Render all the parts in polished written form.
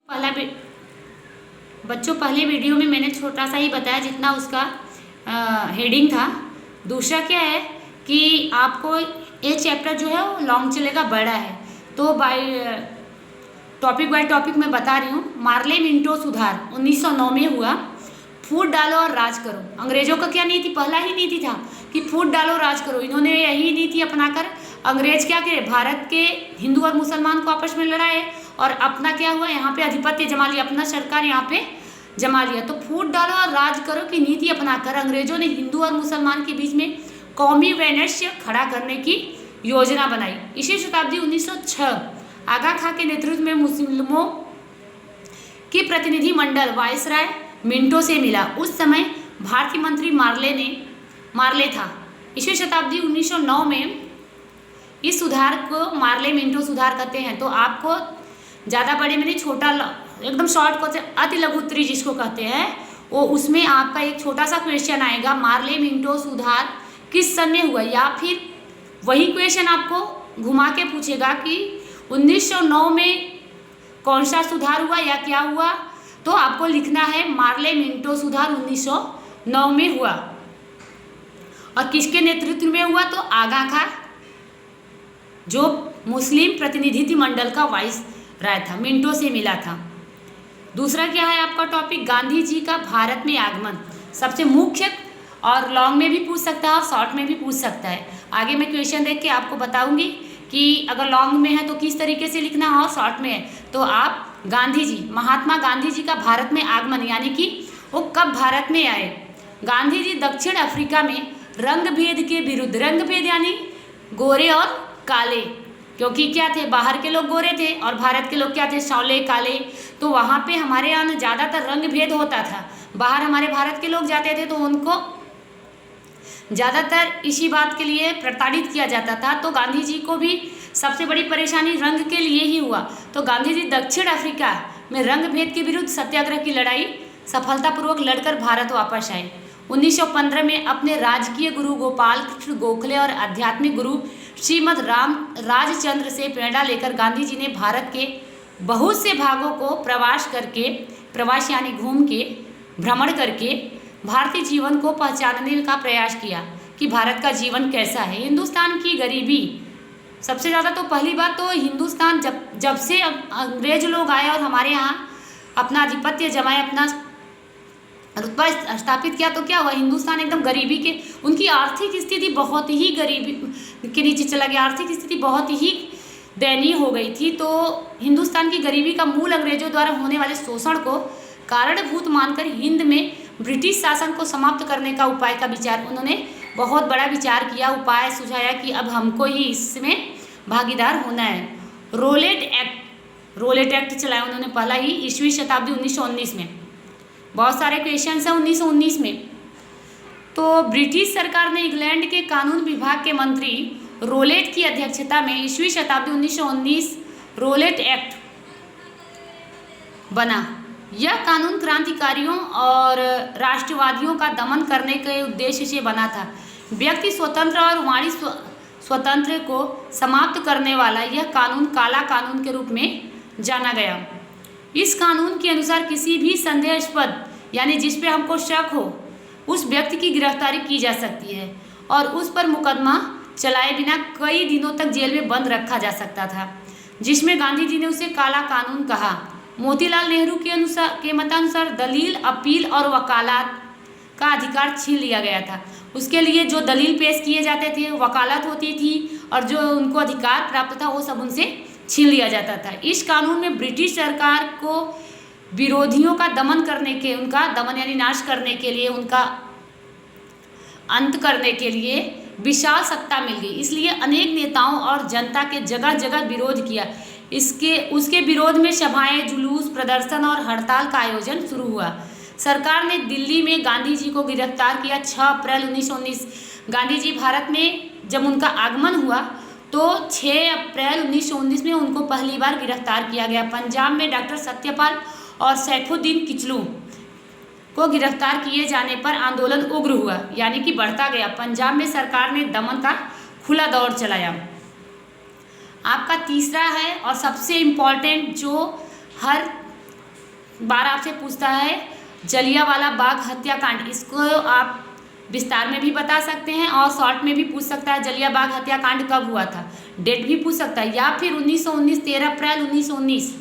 पहला बच्चों पहले वीडियो में मैंने छोटा सा ही बताया जितना उसका हेडिंग था। दूसरा क्या है कि आपको ये चैप्टर जो है वो लॉन्ग चलेगा, बड़ा है, तो बाय टॉपिक मैं बता रही हूँ। मार्ले मिंटो सुधार 1909 में हुआ। फूट डालो और राज करो। अंग्रेजों का क्या नीति, पहला ही नीति था कि फूट डालो राज करो। इन्होंने यही नीति अपनाकर अंग्रेज क्या करे, भारत के हिंदू और मुसलमान को आपस में लड़ाए और अपना क्या हुआ, यहाँ पे आधिपत्य जमा लिया, अपना सरकार यहाँ पे जमा लिया। तो फूट डालो और राज करो की नीति अपनाकर अंग्रेजों ने हिंदू और मुसलमान के बीच में कौमी वैमनस्य खड़ा करने की योजना बनाई। इसी शताब्दी 1906 आगा खां के नेतृत्व में मुस्लिमों की प्रतिनिधि मंडल वायसराय मिंटो से मिला। उस समय भारतीय मंत्री मार्ले था। इसी शताब्दी 1909 में इस सुधार को मार्ले मिंटो सुधार कहते हैं। तो आपको ज़्यादा बड़े में नहीं, छोटा एकदम शॉर्ट क्वेश्चन, अति लघु उत्तरी जिसको कहते हैं, वो उसमें आपका एक छोटा सा क्वेश्चन आएगा, मार्ले मिंटो सुधार किस सन में हुआ, या फिर वही क्वेश्चन आपको घुमा के पूछेगा कि 1909 में कौन सा सुधार हुआ या क्या हुआ। तो आपको लिखना है मार्ले मिंटो सुधार 1909 में हुआ। और किसके नेतृत्व में हुआ, तो आगा खां जो मुस्लिम प्रतिनिधि मंडल का वाइस राय था, मिंटो से मिला था। दूसरा क्या है आपका टॉपिक, गांधी जी का भारत में आगमन। सबसे मुख्य, और लॉन्ग में भी पूछ सकता है और शॉर्ट में भी पूछ सकता है। आगे मैं क्वेश्चन देख के आपको बताऊंगी कि अगर लॉन्ग में है तो किस तरीके से लिखना है और शॉर्ट में है तो आप गांधी जी, महात्मा गांधी जी का भारत में आगमन यानी कि वो कब भारत में आए। गांधी जी दक्षिण अफ्रीका में रंग भेद के विरुद्ध, रंग भेद यानी गोरे और काले, क्योंकि क्या थे, बाहर के लोग गोरे थे और भारत के लोग क्या थे, सौले काले। तो वहाँ पे हमारे यहाँ ज़्यादातर रंग भेद होता था। बाहर हमारे भारत के लोग जाते थे तो उनको ज़्यादातर इसी बात के लिए प्रताड़ित किया जाता था। तो गांधी जी को भी सबसे बड़ी परेशानी रंग के लिए ही हुआ। तो गांधी जी दक्षिण अफ्रीका में रंग भेद के विरुद्ध सत्याग्रह की लड़ाई सफलतापूर्वक लड़कर भारत वापस आए। 1915 में अपने राजकीय गुरु गोपाल कृष्ण गोखले और आध्यात्मिक गुरु श्रीमद राम राजचंद्र से प्रेरणा लेकर गांधी जी ने भारत के बहुत से भागों को प्रवास यानी घूम के, भ्रमण करके भारतीय जीवन को पहचानने का प्रयास किया कि भारत का जीवन कैसा है। हिंदुस्तान की गरीबी, सबसे ज़्यादा तो पहली बात तो हिंदुस्तान जब से अंग्रेज लोग आए और हमारे यहाँ अपना आधिपत्य जमाए, अपना रुतबा स्थापित किया, तो क्या हुआ, हिंदुस्तान एकदम गरीबी के, उनकी आर्थिक स्थिति बहुत ही गरीबी के नीचे चला गया, आर्थिक स्थिति बहुत ही दयनीय हो गई थी। तो हिंदुस्तान की गरीबी का मूल अंग्रेजों द्वारा होने वाले शोषण को कारणभूत मानकर हिंद में ब्रिटिश शासन को समाप्त करने का उपाय का विचार, उन्होंने बहुत बड़ा विचार किया, उपाय सुझाया कि अब हमको ही इसमें भागीदार होना है। रोलेट एक्ट चलाया उन्होंने पहला ही, ईस्वी शताब्दी 1919 में। बहुत सारे क्वेश्चन हैं 1919 में। तो ब्रिटिश सरकार ने इंग्लैंड के कानून विभाग के मंत्री रोलेट की अध्यक्षता में ईस्वी शताब्दी 1919 रोलेट एक्ट बना। यह कानून क्रांतिकारियों और राष्ट्रवादियों का दमन करने के उद्देश्य से बना था। व्यक्ति स्वतंत्र और वाणी स्वतंत्र को समाप्त करने वाला यह कानून काला कानून के रूप में जाना गया। इस कानून के अनुसार किसी भी संदेहास्पद यानी जिस पे हमको शक हो उस व्यक्ति की गिरफ्तारी की जा सकती है और उस पर मुकदमा चलाए बिना कई दिनों तक जेल में बंद रखा जा सकता था, जिसमें गांधी जी ने उसे काला कानून कहा। मोतीलाल नेहरू के मतानुसार दलील, अपील और वकालत का अधिकार छीन लिया गया था। उसके लिए जो दलील पेश किए जाते थे, वकालत होती थी और जो उनको अधिकार प्राप्त था वो सब उनसे छीन लिया जाता था। इस कानून में ब्रिटिश सरकार को विरोधियों का दमन करने के, उनका दमन यानी नाश करने के लिए, उनका अंत करने के लिए विशाल सत्ता मिल गई। इसलिए अनेक नेताओं और जनता के जगह जगह विरोध किया। उसके विरोध में सभाएं, जुलूस, प्रदर्शन और हड़ताल का आयोजन शुरू हुआ। सरकार ने दिल्ली में गांधी जी को गिरफ्तार किया 6 अप्रैल 1919। गांधी जी भारत में जब उनका आगमन हुआ तो 6 अप्रैल 1919 में उनको पहली बार गिरफ्तार किया गया। पंजाब में डॉक्टर सत्यपाल और सैफुद्दीन किचलू को गिरफ्तार किए जाने पर आंदोलन उग्र हुआ यानी कि बढ़ता गया। पंजाब में सरकार ने दमन का खुला दौर चलाया। आपका तीसरा है और सबसे इम्पोर्टेंट जो हर बार आपसे पूछता है जलियांवाला बाग हत्याकांड, इसको आप विस्तार में भी बता सकते हैं और शॉर्ट में भी पूछ सकता है जलिया बाग हत्याकांड कब हुआ था, डेट भी पूछ सकता है, या फिर 1919 13 अप्रैल 1919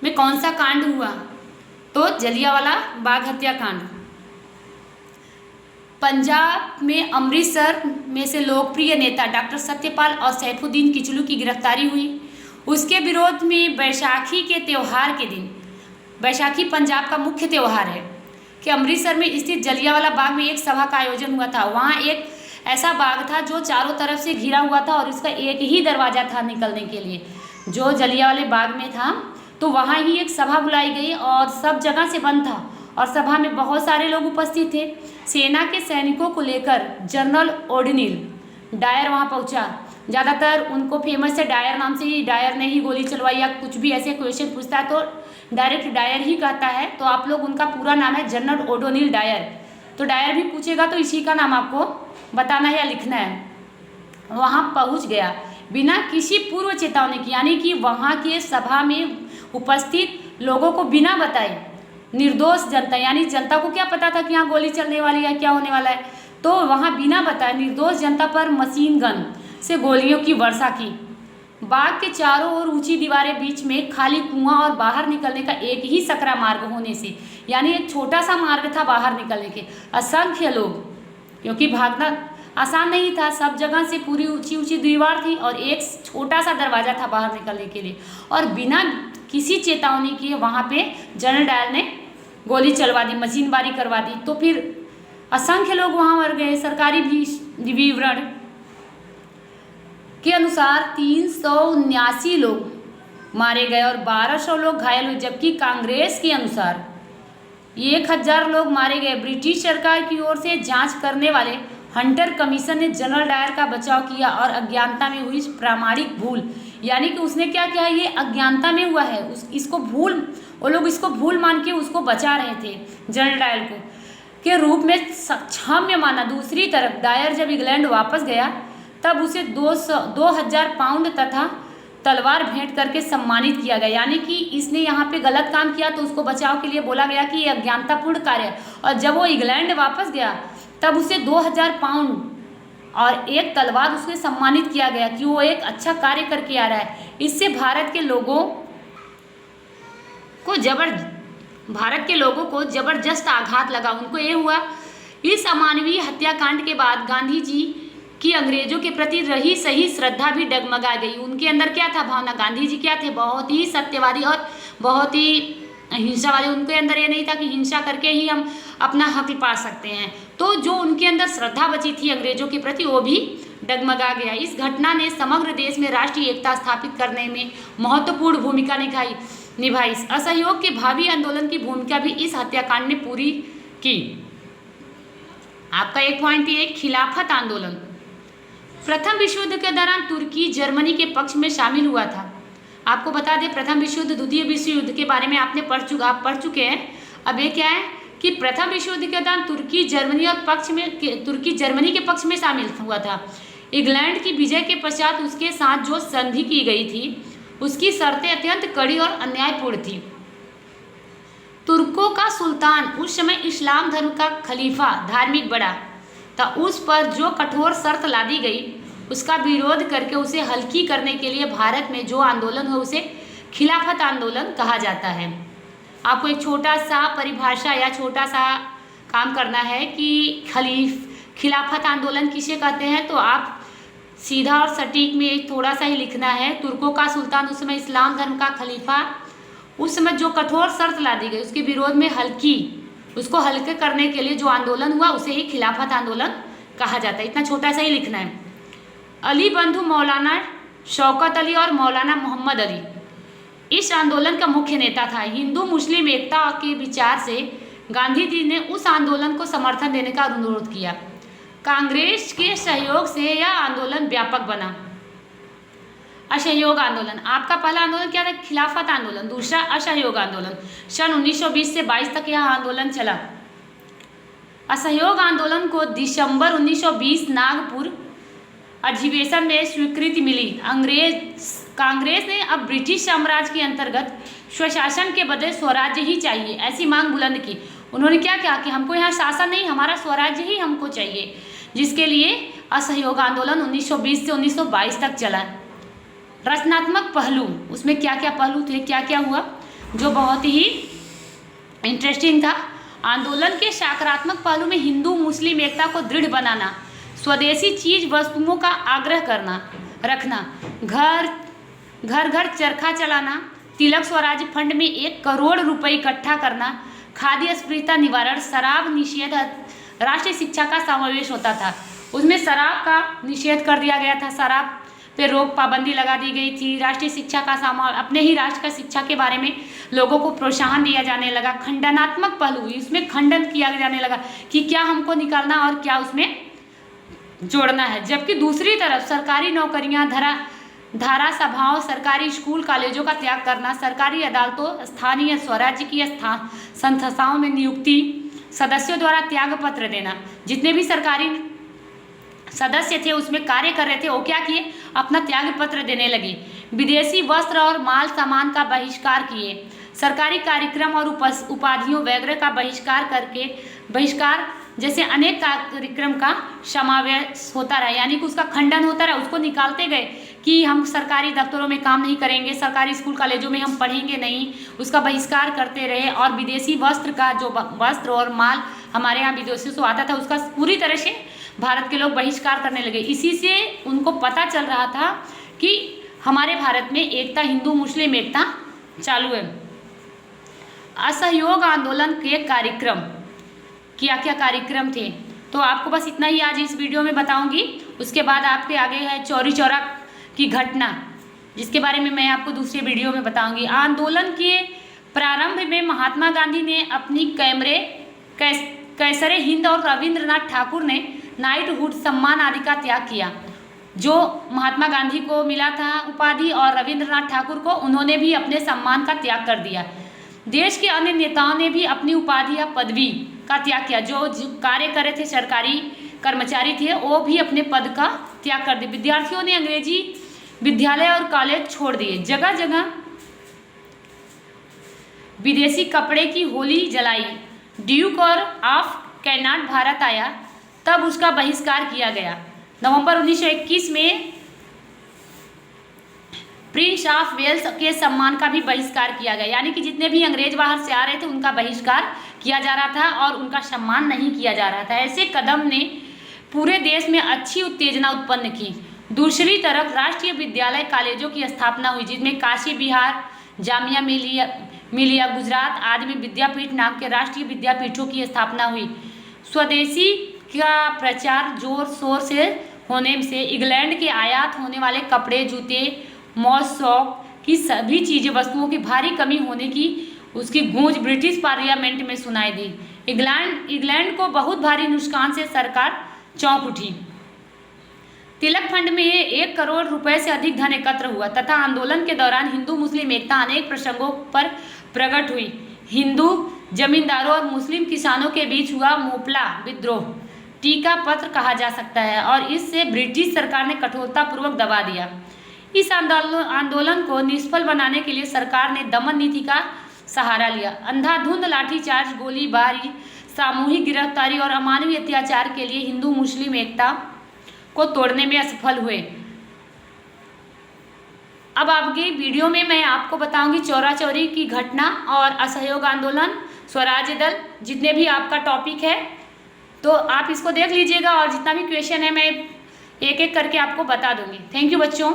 में कौन सा कांड हुआ, तो जलियांवाला बाग हत्याकांड। पंजाब में अमृतसर में से लोकप्रिय नेता डॉक्टर सत्यपाल और सैफुद्दीन किचलू की गिरफ्तारी हुई। उसके विरोध में बैसाखी के त्यौहार के दिन, बैसाखी पंजाब का मुख्य त्यौहार है, कि अमृतसर में स्थित जलियांवाला बाग में एक सभा का आयोजन हुआ था। वहाँ एक ऐसा बाग था जो चारों तरफ से घिरा हुआ था और इसका एक ही दरवाज़ा था निकलने के लिए, जो जलियांवाले बाग में था। तो वहाँ ही एक सभा बुलाई गई और सब जगह से बंद था और सभा में बहुत सारे लोग उपस्थित थे। सेना के सैनिकों को लेकर जनरल ओडनिल डायर वहाँ पहुँचा। ज़्यादातर उनको फेमस है डायर नाम से ही, डायर ने ही गोली चलवाई या कुछ भी ऐसे क्वेश्चन पूछता है तो डायरेक्ट डायर ही कहता है। तो आप लोग, उनका पूरा नाम है जनरल ओडोनिल डायर। तो डायर भी पूछेगा तो इसी का नाम आपको बताना है या लिखना है। वहाँ पहुँच गया बिना किसी पूर्व चेतावनी की, यानी कि वहाँ के सभा में उपस्थित लोगों को बिना बताए, निर्दोष जनता, यानी जनता को क्या पता था कि यहाँ गोली चलने वाली है, क्या होने वाला है, तो वहाँ बिना बताए निर्दोष जनता पर मशीन गन से गोलियों की वर्षा की। बाग के चारों ओर ऊंची दीवारें, बीच में खाली कुआं और बाहर निकलने का एक ही सकरा मार्ग होने से, यानी एक छोटा सा मार्ग था बाहर निकलने के। असंख्य लोग, क्योंकि भागना आसान नहीं था, सब जगह से पूरी ऊंची ऊंची दीवार थी और एक छोटा सा दरवाज़ा था बाहर निकलने के लिए, और बिना किसी चेतावनी के वहाँ पे जनरल डायर ने गोली चलवा दी, मशीनबारी करवा दी। तो फिर असंख्य लोग वहाँ मर गए। सरकारी विवरण के अनुसार 379 लोग मारे गए और 1200 लोग घायल हुए, जबकि कांग्रेस के अनुसार 1000 लोग मारे गए। ब्रिटिश सरकार की ओर से जांच करने वाले हंटर कमीशन ने जनरल डायर का बचाव किया और अज्ञानता में हुई प्रामाणिक भूल, यानी कि उसने क्या किया, ये अज्ञानता में हुआ है, इसको भूल, वो लोग इसको भूल मान के उसको बचा रहे थे जनरल डायर को, के रूप में क्षम्य माना। दूसरी तरफ डायर जब इंग्लैंड वापस गया तब उसे 2000 पाउंड तथा तलवार भेंट करके सम्मानित किया गया, यानी कि इसने यहाँ पे गलत काम किया तो उसको बचाव के लिए बोला गया कि ये अज्ञानतापूर्ण कार्य है। और जब वो इंग्लैंड वापस गया तब उसे 2000 पाउंड और एक तलवार उससे सम्मानित किया गया कि वो एक अच्छा कार्य करके आ रहा है। इससे भारत के लोगों को जबरदस्त आघात लगा। उनको ये हुआ, इस अमानवीय हत्याकांड के बाद गांधी जी की अंग्रेजों के प्रति रही सही श्रद्धा भी डगमगा गई। उनके अंदर क्या था भावना, गांधी जी क्या थे, बहुत ही सत्यवादी और बहुत ही हिंसावादी। उनके अंदर ये नहीं था कि हिंसा करके ही हम अपना हक पा सकते हैं। तो जो उनके अंदर श्रद्धा बची थी अंग्रेजों के प्रति, वो भी डगमगा गया। इस घटना ने समग्र देश में राष्ट्रीय एकता स्थापित करने में महत्वपूर्ण भूमिका निभाई। असहयोग के भावी आंदोलन की भूमिका भी इस हत्याकांड ने पूरी की। आपका एक पॉइंट ये, खिलाफत आंदोलन प्रथम विश्व युद्ध के दौरान तुर्की जर्मनी के पक्ष में शामिल हुआ था। आपको बता दें, प्रथम विश्व युद्ध, द्वितीय विश्व युद्ध के बारे में आप पढ़ चुके हैं। अब ये क्या है कि प्रथम विश्व युद्ध के दौरान तुर्की जर्मनी के पक्ष में शामिल हुआ था। इंग्लैंड की विजय के पश्चात उसके साथ जो संधि की गई थी उसकी शर्तें अत्यंत कड़ी और अन्यायपूर्ण थी। तुर्कों का सुल्तान, उस समय इस्लाम धर्म का खलीफा, धार्मिक बड़ा था, उस पर जो कठोर शर्त लादी गई उसका विरोध करके उसे हल्की करने के लिए भारत में जो आंदोलन हो उसे खिलाफत आंदोलन कहा जाता है। आपको एक छोटा सा परिभाषा या छोटा सा काम करना है कि खिलाफत आंदोलन किसे कहते हैं, तो आप सीधा और सटीक में एक थोड़ा सा ही लिखना है। तुर्कों का सुल्तान, उस समय इस्लाम धर्म का खलीफा, उस समय जो कठोर शर्त लादी गई उसके विरोध में उसको हल्के करने के लिए जो आंदोलन हुआ उसे ही खिलाफत आंदोलन कहा जाता है। इतना छोटा सा ही लिखना है। अली बंधु मौलाना शौकत अली और मौलाना मोहम्मद अली इस आंदोलन का मुख्य नेता था। हिंदू मुस्लिम एकता के विचार से गांधी जी ने उस आंदोलन को समर्थन देने का अनुरोध किया। कांग्रेस के सहयोग से यह आंदोलन व्यापक बना। असहयोग आंदोलन, आपका पहला आंदोलन क्या था, खिलाफत आंदोलन, दूसरा असहयोग आंदोलन। सन 1920 से 22 तक यह आंदोलन चला। असहयोग आंदोलन को दिसंबर 1920 नागपुर अधिवेशन में स्वीकृति मिली। अंग्रेज कांग्रेस ने अब ब्रिटिश साम्राज्य के अंतर्गत स्वशासन के बदले स्वराज्य ही चाहिए ऐसी मांग बुलंद की। उन्होंने क्या कहा कि हमको यहाँ शासन नहीं, हमारा स्वराज्य ही हमको चाहिए, जिसके लिए असहयोग आंदोलन 1920 से 1922 तक चला। रचनात्मक पहलू, उसमें क्या क्या पहलू थे, क्या क्या हुआ जो बहुत ही इंटरेस्टिंग था। आंदोलन के सकारात्मक पहलू में हिंदू मुस्लिम एकता को दृढ़ बनाना, स्वदेशी चीज वस्तुओं का आग्रह करना रखना, घर घर चरखा चलाना, तिलक स्वराज फंड में 1 करोड़ रुपए इकट्ठा करना, खाद्य अस्पृश्यता निवारण, शराब निषेध, राष्ट्रीय शिक्षा का समावेश होता था। उसमें शराब का निषेध कर दिया गया था, शराब पे रोक पाबंदी लगा दी गई थी। राष्ट्रीय शिक्षा का अपने ही राष्ट्र का शिक्षा के बारे में लोगों को प्रोत्साहन दिया जाने लगा। खंडनात्मक पहलू, इसमें खंडन किया जाने लगा कि क्या हमको निकालना और क्या उसमें जोड़ना है। जबकि दूसरी तरफ सरकारी नौकरियां, धारा सभाओं, सरकारी स्कूल कॉलेजों का त्याग करना, सरकारी अदालतों, स्थानीय स्वराज्य की संस्थाओं में नियुक्ति, सदस्यों द्वारा त्याग पत्र देना। जितने भी सरकारी सदस्य थे उसमें कार्य कर रहे थे, वो क्या किए, अपना त्याग पत्र देने लगे। विदेशी वस्त्र और माल सामान का बहिष्कार किए। सरकारी कार्यक्रम और उपाधियों वगैरह का बहिष्कार जैसे अनेक कार्यक्रम का समावेश होता रहा, यानी कि उसका खंडन होता रहा, उसको निकालते गए कि हम सरकारी दफ्तरों में काम नहीं करेंगे, सरकारी स्कूल कॉलेजों में हम पढ़ेंगे नहीं, उसका बहिष्कार करते रहे। और विदेशी वस्त्र का जो वस्त्र और माल हमारे यहाँ विदेशों से आता था उसका पूरी तरह से भारत के लोग बहिष्कार करने लगे। इसी से उनको पता चल रहा था कि हमारे भारत में एकता, हिंदू मुस्लिम एकता चालू है। असहयोग आंदोलन के कार्यक्रम, क्या क्या कार्यक्रम थे, तो आपको बस इतना ही आज इस वीडियो में बताऊंगी। उसके बाद आपके आगे है चौरी चौरा की घटना, जिसके बारे में मैं आपको दूसरे वीडियो में बताऊंगी। आंदोलन के प्रारंभ में महात्मा गांधी ने अपनी कैसरे हिंद और रविंद्रनाथ ठाकुर ने नाइटहुड सम्मान आदि का त्याग किया। जो महात्मा गांधी को मिला था उपाधि और रविंद्रनाथ ठाकुर को, उन्होंने भी अपने सम्मान का त्याग कर दिया। देश के अन्य नेताओं ने भी अपनी उपाधि या पदवी का त्याग किया। जो कार्य कर रहे थे, सरकारी कर्मचारी थे, वो भी अपने पद का त्याग कर दिए। विद्यार्थियों ने अंग्रेजी विद्यालय और कॉलेज छोड़ दिए। जगह जगह विदेशी कपड़े की होली जलाई। ड्यूक और ऑफ कैनाट भारत आया तब उसका बहिष्कार किया गया। नवंबर 1921 में प्रिंस ऑफ वेल्स के सम्मान का भी बहिष्कार किया गया, यानी कि जितने भी अंग्रेज बाहर से आ रहे थे उनका बहिष्कार किया जा रहा था और उनका सम्मान नहीं किया जा रहा था। ऐसे कदम ने पूरे देश में अच्छी उत्तेजना उत्पन्न की। दूसरी तरफ राष्ट्रीय विद्यालय कॉलेजों की स्थापना हुई, जिसमें काशी बिहार, जामिया मिलिया गुजरात आदि में विद्यापीठ नाम के राष्ट्रीय विद्यापीठों की स्थापना हुई। स्वदेशी का प्रचार जोर शोर से होने से इंग्लैंड के आयात होने वाले कपड़े, जूते, मौज शौक की सभी चीज़ें वस्तुओं की भारी कमी होने की उसकी गूंज ब्रिटिश पार्लियामेंट में सुनाई दी। इंग्लैंड को बहुत भारी नुकसान से सरकार चौंक उठी। तिलक फंड में 1 करोड़ रुपए से अधिक धन एकत्र हुआ तथा आंदोलन के दौरान हिंदू मुस्लिम एकता अनेक प्रसंगों पर प्रकट हुई। हिंदू जमींदारों और मुस्लिम किसानों के बीच हुआ मोपला विद्रोह टीका पत्र कहा जा सकता है और इससे ब्रिटिश सरकार ने कठोरतापूर्वक दबा दिया। इस आंदोलन को निष्फल बनाने के लिए सरकार ने दमन नीति का सहारा लिया। अंधाधुंध लाठीचार्ज, गोलीबारी, सामूहिक गिरफ्तारी और अमानवीय अत्याचार के लिए हिंदू मुस्लिम एकता को तोड़ने में असफल हुए। अब आगे वीडियो में मैं आपको बताऊंगी चौरा चौरी की घटना और असहयोग आंदोलन, स्वराज्य दल, जितने भी आपका टॉपिक है तो आप इसको देख लीजिएगा और जितना भी क्वेश्चन है मैं एक एक करके आपको बता दूंगी। थैंक यू बच्चों।